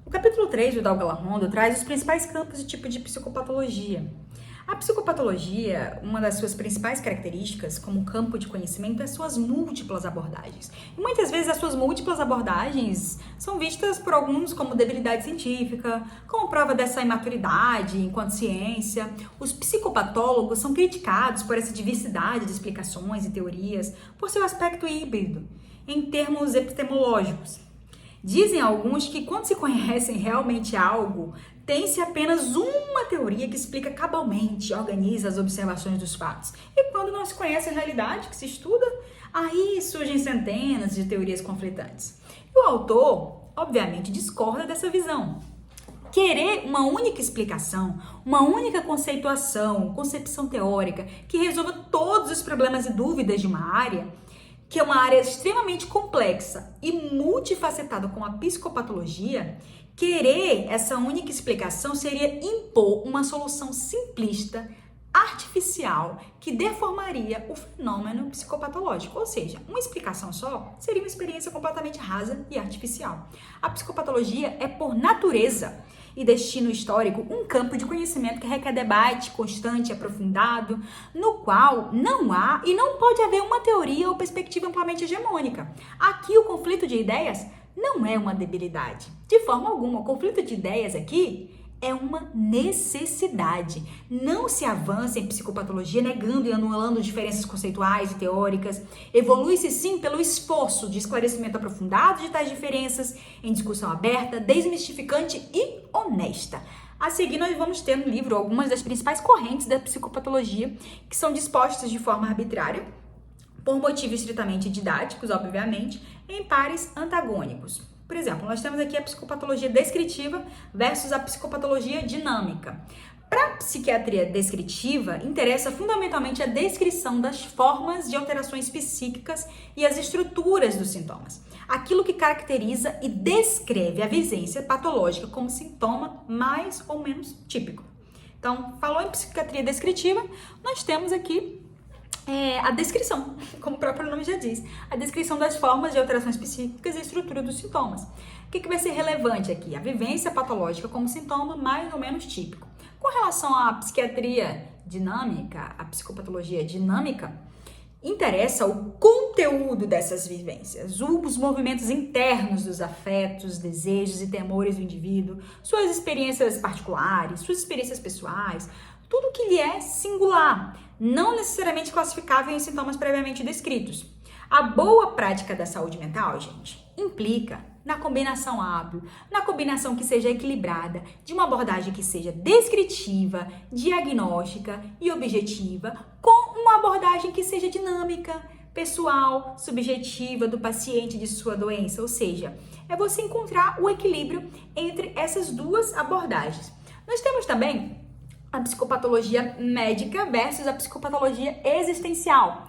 O capítulo 3 do Dougal Rondo traz os principais campos e tipos de psicopatologia. A psicopatologia, uma das suas principais características como campo de conhecimento é suas múltiplas abordagens. E muitas vezes as suas múltiplas abordagens são vistas por alguns como debilidade científica, como prova dessa imaturidade enquanto ciência. Os psicopatólogos são criticados por essa diversidade de explicações e teorias, por seu aspecto híbrido, em termos epistemológicos. Dizem alguns que quando se conhecem realmente algo, tem-se apenas uma teoria que explica cabalmente, organiza as observações dos fatos. E quando não se conhece a realidade que se estuda, aí surgem centenas de teorias conflitantes. E o autor, obviamente, discorda dessa visão. Querer uma única explicação, uma única concepção teórica que resolva todos os problemas e dúvidas de uma área, que é uma área extremamente complexa e multifacetada como a psicopatologia, querer essa única explicação seria impor uma solução simplista, artificial, que deformaria o fenômeno psicopatológico. Ou seja, uma explicação só seria uma experiência completamente rasa e artificial. A psicopatologia é, por natureza e destino histórico, um campo de conhecimento que requer debate constante e aprofundado, no qual não há e não pode haver uma teoria ou perspectiva amplamente hegemônica. Aqui o conflito de ideias não é uma debilidade. De forma alguma, o conflito de ideias aqui é uma necessidade. Não se avança em psicopatologia negando e anulando diferenças conceituais e teóricas. Evolui-se sim pelo esforço de esclarecimento aprofundado de tais diferenças em discussão aberta, desmistificante e honesta. A seguir, nós vamos ter no livro algumas das principais correntes da psicopatologia que são dispostas de forma arbitrária, por motivos estritamente didáticos, obviamente, em pares antagônicos. Por exemplo, nós temos aqui a psicopatologia descritiva versus a psicopatologia dinâmica. Para a psiquiatria descritiva, interessa fundamentalmente a descrição das formas de alterações psíquicas e as estruturas dos sintomas. Aquilo que caracteriza e descreve a vivência patológica como sintoma mais ou menos típico. Então, falou em psiquiatria descritiva, nós temos aqui a descrição, como o próprio nome já diz, a descrição das formas de alterações psíquicas e estrutura dos sintomas. O que vai ser relevante aqui? A vivência patológica como sintoma mais ou menos típico. Com relação à psiquiatria dinâmica, a psicopatologia dinâmica, interessa o conteúdo dessas vivências, os movimentos internos dos afetos, desejos e temores do indivíduo, suas experiências particulares, suas experiências pessoais, tudo que lhe é singular, não necessariamente classificável em sintomas previamente descritos. A boa prática da saúde mental, gente, implica na combinação hábil, na combinação que seja equilibrada, de uma abordagem que seja descritiva, diagnóstica e objetiva, com uma abordagem que seja dinâmica, pessoal, subjetiva do paciente de sua doença. Ou seja, é você encontrar o equilíbrio entre essas duas abordagens. Nós temos também a psicopatologia médica versus a psicopatologia existencial.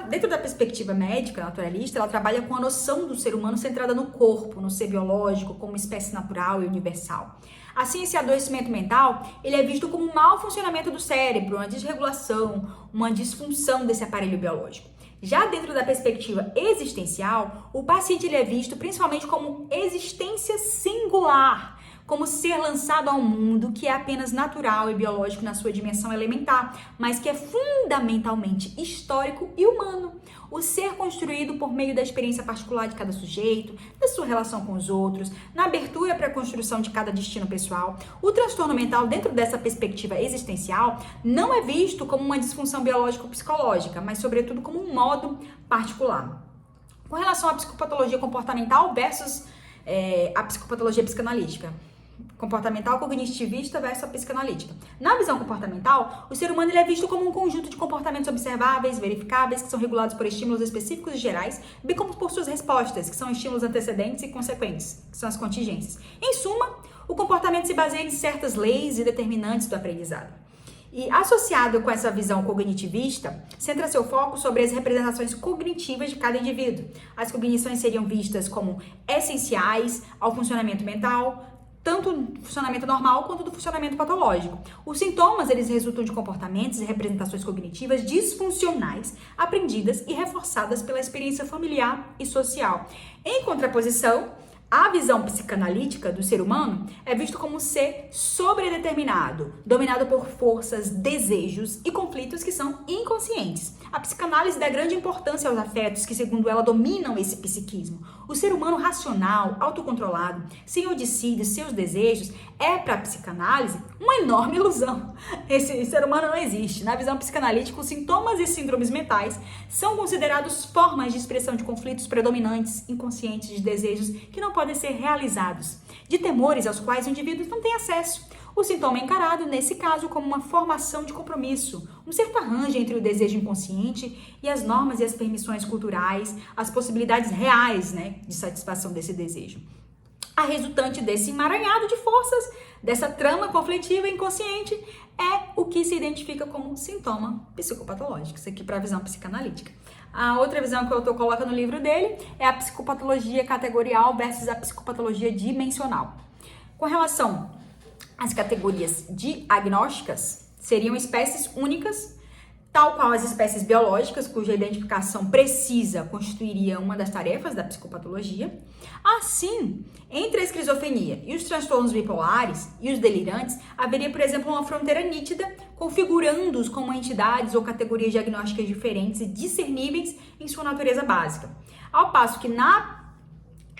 Dentro da perspectiva médica, naturalista, ela trabalha com a noção do ser humano centrada no corpo, no ser biológico, como espécie natural e universal. Assim, esse adoecimento mental, ele é visto como um mau funcionamento do cérebro, uma desregulação, uma disfunção desse aparelho biológico. Já dentro da perspectiva existencial, o paciente ele é visto principalmente como existência singular, como ser lançado ao mundo que é apenas natural e biológico na sua dimensão elementar, mas que é fundamentalmente histórico e humano. O ser construído por meio da experiência particular de cada sujeito, da sua relação com os outros, na abertura para a construção de cada destino pessoal. O transtorno mental, dentro dessa perspectiva existencial, não é visto como uma disfunção biológico-psicológica, mas sobretudo como um modo particular. Com relação à psicopatologia comportamental versus a psicopatologia psicanalítica. Comportamental cognitivista versus a psicanalítica. Na visão comportamental, o ser humano ele é visto como um conjunto de comportamentos observáveis, verificáveis, que são regulados por estímulos específicos e gerais, bem como por suas respostas, que são estímulos antecedentes e consequentes, que são as contingências. Em suma, o comportamento se baseia em certas leis e determinantes do aprendizado. E associado com essa visão cognitivista, centra seu foco sobre as representações cognitivas de cada indivíduo. As cognições seriam vistas como essenciais ao funcionamento mental, tanto do funcionamento normal quanto do funcionamento patológico. Os sintomas, eles resultam de comportamentos e representações cognitivas disfuncionais, aprendidas e reforçadas pela experiência familiar e social. Em contraposição, A visão psicanalítica do ser humano é visto como um ser sobredeterminado, dominado por forças, desejos e conflitos que são inconscientes. A psicanálise dá grande importância aos afetos que, segundo ela, dominam esse psiquismo. O ser humano racional, autocontrolado, senhor de si, de seus desejos, é para a psicanálise uma enorme ilusão. Esse ser humano não existe. Na visão psicanalítica, os sintomas e síndromes mentais são considerados formas de expressão de conflitos predominantes, inconscientes, de desejos que não podem ser realizados, de temores aos quais o indivíduo não tem acesso. O sintoma é encarado, nesse caso, como uma formação de compromisso, um certo arranjo entre o desejo inconsciente e as normas e as permissões culturais, as possibilidades reais, de satisfação desse desejo. A resultante desse emaranhado de forças, dessa trama conflitiva inconsciente, é o que se identifica como sintoma psicopatológico. Isso aqui para a visão psicanalítica. A outra visão que o autor coloca no livro dele é a psicopatologia categorial versus a psicopatologia dimensional. Com relação às categorias diagnósticas, seriam espécies únicas, tal qual as espécies biológicas, cuja identificação precisa constituiria uma das tarefas da psicopatologia. Assim, entre a esquizofrenia e os transtornos bipolares e os delirantes, haveria, por exemplo, uma fronteira nítida, configurando-os como entidades ou categorias diagnósticas diferentes e discerníveis em sua natureza básica. Ao passo que na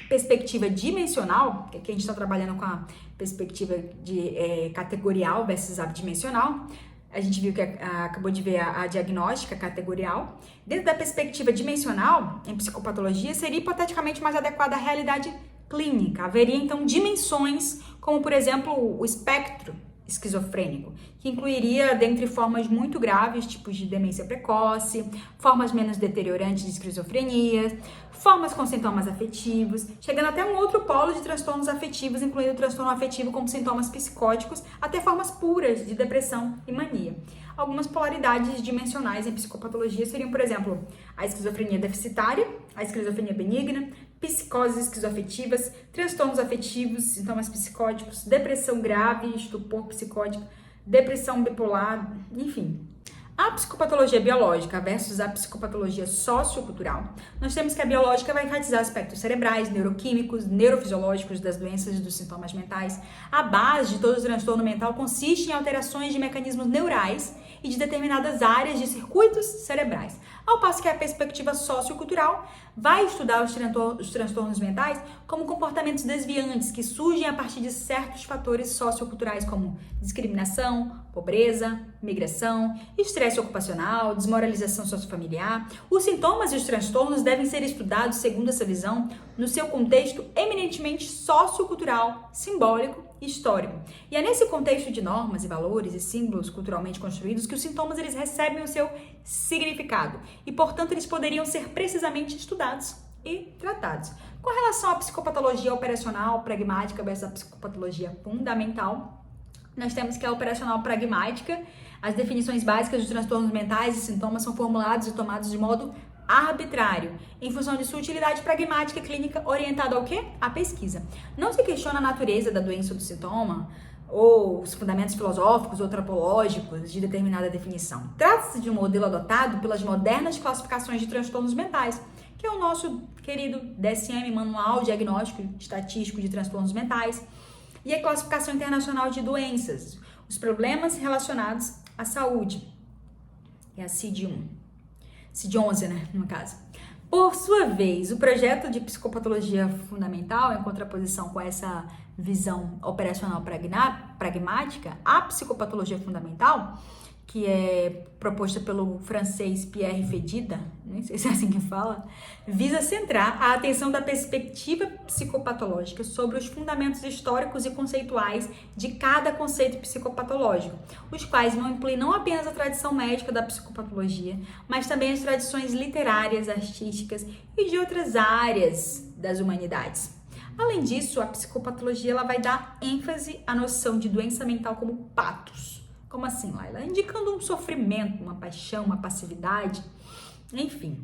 perspectiva dimensional, que aqui a gente está trabalhando com a perspectiva de categorial versus abdimensional, a gente viu que acabou de ver a diagnóstica categorial. Dentro da perspectiva dimensional, em psicopatologia, seria hipoteticamente mais adequada à realidade clínica. Haveria, então, dimensões, como, por exemplo, o espectro esquizofrênico, que incluiria, dentre formas muito graves, tipos de demência precoce, formas menos deteriorantes de esquizofrenia, formas com sintomas afetivos, chegando até um outro polo de transtornos afetivos, incluindo o transtorno afetivo como sintomas psicóticos, até formas puras de depressão e mania. Algumas polaridades dimensionais em psicopatologia seriam, por exemplo, a esquizofrenia deficitária, a esquizofrenia benigna, psicoses esquizoafetivas, transtornos afetivos, sintomas psicóticos, depressão grave, estupor psicótico, depressão bipolar, enfim. A psicopatologia biológica versus a psicopatologia sociocultural, nós temos que a biológica vai enfatizar aspectos cerebrais, neuroquímicos, neurofisiológicos das doenças e dos sintomas mentais. A base de todo o transtorno mental consiste em alterações de mecanismos neurais e de determinadas áreas de circuitos cerebrais. Ao passo que a perspectiva sociocultural vai estudar os transtornos mentais como comportamentos desviantes que surgem a partir de certos fatores socioculturais como discriminação, pobreza, migração, estresse ocupacional, desmoralização sociofamiliar. Os sintomas e os transtornos devem ser estudados, segundo essa visão, no seu contexto eminentemente sociocultural, simbólico e histórico. E é nesse contexto de normas e valores e símbolos culturalmente construídos que os sintomas eles recebem o seu significado e, portanto, eles poderiam ser precisamente estudados e tratados. Com relação à psicopatologia operacional pragmática versus a psicopatologia fundamental, nós temos que a operacional pragmática, as definições básicas dos transtornos mentais e sintomas são formulados e tomados de modo arbitrário, em função de sua utilidade pragmática clínica orientada ao quê? À pesquisa. Não se questiona a natureza da doença ou do sintoma, ou os fundamentos filosóficos ou antropológicos de determinada definição. Trata-se de um modelo adotado pelas modernas classificações de transtornos mentais, que é o nosso querido DSM, Manual Diagnóstico Estatístico de Transtornos Mentais, e a Classificação Internacional de Doenças, os problemas relacionados à saúde, é a CID-1. CID-11, no caso. Por sua vez, o projeto de psicopatologia fundamental, em contraposição com essa visão operacional pragmática, a psicopatologia fundamental, que é proposta pelo francês Pierre Fedida, nem sei se é assim que fala, visa centrar a atenção da perspectiva psicopatológica sobre os fundamentos históricos e conceituais de cada conceito psicopatológico, os quais não incluem não apenas a tradição médica da psicopatologia, mas também as tradições literárias, artísticas e de outras áreas das humanidades. Além disso, a psicopatologia ela vai dar ênfase à noção de doença mental como patos. Como assim, Laila? Indicando um sofrimento, uma paixão, uma passividade, enfim.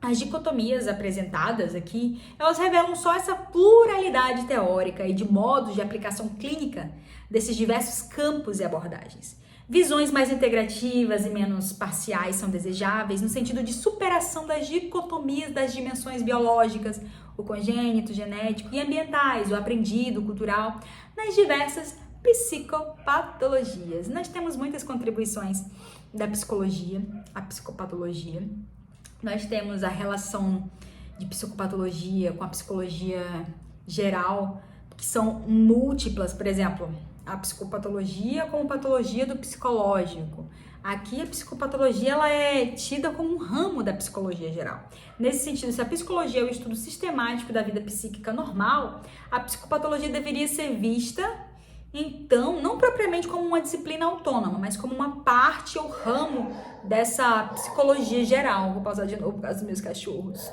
As dicotomias apresentadas aqui, elas revelam só essa pluralidade teórica e de modos de aplicação clínica desses diversos campos e abordagens. Visões mais integrativas e menos parciais são desejáveis no sentido de superação das dicotomias das dimensões biológicas, o congênito, genético e ambientais, o aprendido, o cultural, nas diversas psicopatologias. Nós temos muitas contribuições da psicologia, a psicopatologia. Nós temos a relação de psicopatologia com a psicologia geral, que são múltiplas, por exemplo, a psicopatologia como patologia do psicológico. Aqui a psicopatologia ela é tida como um ramo da psicologia geral. Nesse sentido, se a psicologia é o estudo sistemático da vida psíquica normal, a psicopatologia deveria ser vista, então, não propriamente como uma disciplina autônoma, mas como uma parte ou ramo dessa psicologia geral. Vou pausar de novo por causa dos meus cachorros.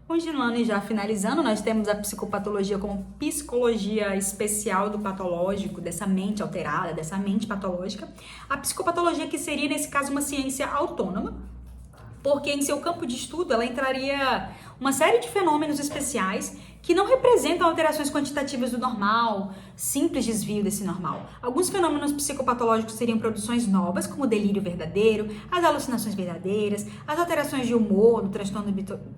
Continuando e já finalizando, nós temos a psicopatologia como psicologia especial do patológico, dessa mente alterada, dessa mente patológica. A psicopatologia que seria, nesse caso, uma ciência autônoma, porque em seu campo de estudo ela entraria uma série de fenômenos especiais que não representam alterações quantitativas do normal, simples desvio desse normal. Alguns fenômenos psicopatológicos seriam produções novas, como o delírio verdadeiro, as alucinações verdadeiras, as alterações de humor, do transtorno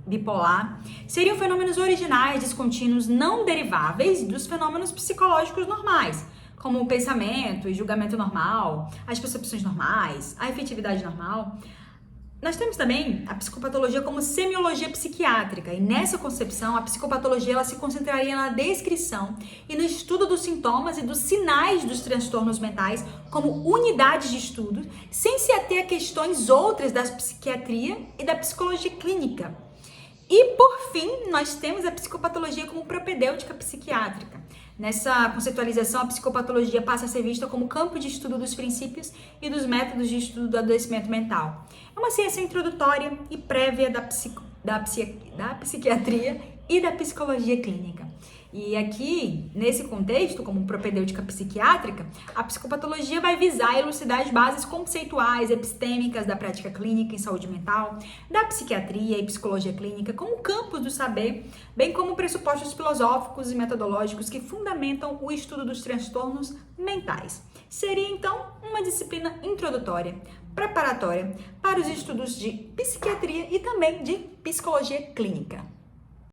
bipolar. Seriam fenômenos originais, descontínuos, não deriváveis dos fenômenos psicológicos normais, como o pensamento e julgamento normal, as percepções normais, a efetividade normal. Nós temos também a psicopatologia como semiologia psiquiátrica, e nessa concepção a psicopatologia ela se concentraria na descrição e no estudo dos sintomas e dos sinais dos transtornos mentais como unidades de estudo, sem se ater a questões outras da psiquiatria e da psicologia clínica. E, por fim, nós temos a psicopatologia como propedêutica psiquiátrica. Nessa conceitualização, a psicopatologia passa a ser vista como campo de estudo dos princípios e dos métodos de estudo do adoecimento mental. É uma ciência introdutória e prévia da psiquiatria e da psicologia clínica. E aqui, nesse contexto, como propedêutica psiquiátrica, a psicopatologia vai visar elucidar as bases conceituais, epistêmicas da prática clínica em saúde mental, da psiquiatria e psicologia clínica como campos do saber, bem como pressupostos filosóficos e metodológicos que fundamentam o estudo dos transtornos mentais. Seria, então, uma disciplina introdutória, preparatória para os estudos de psiquiatria e também de psicologia clínica.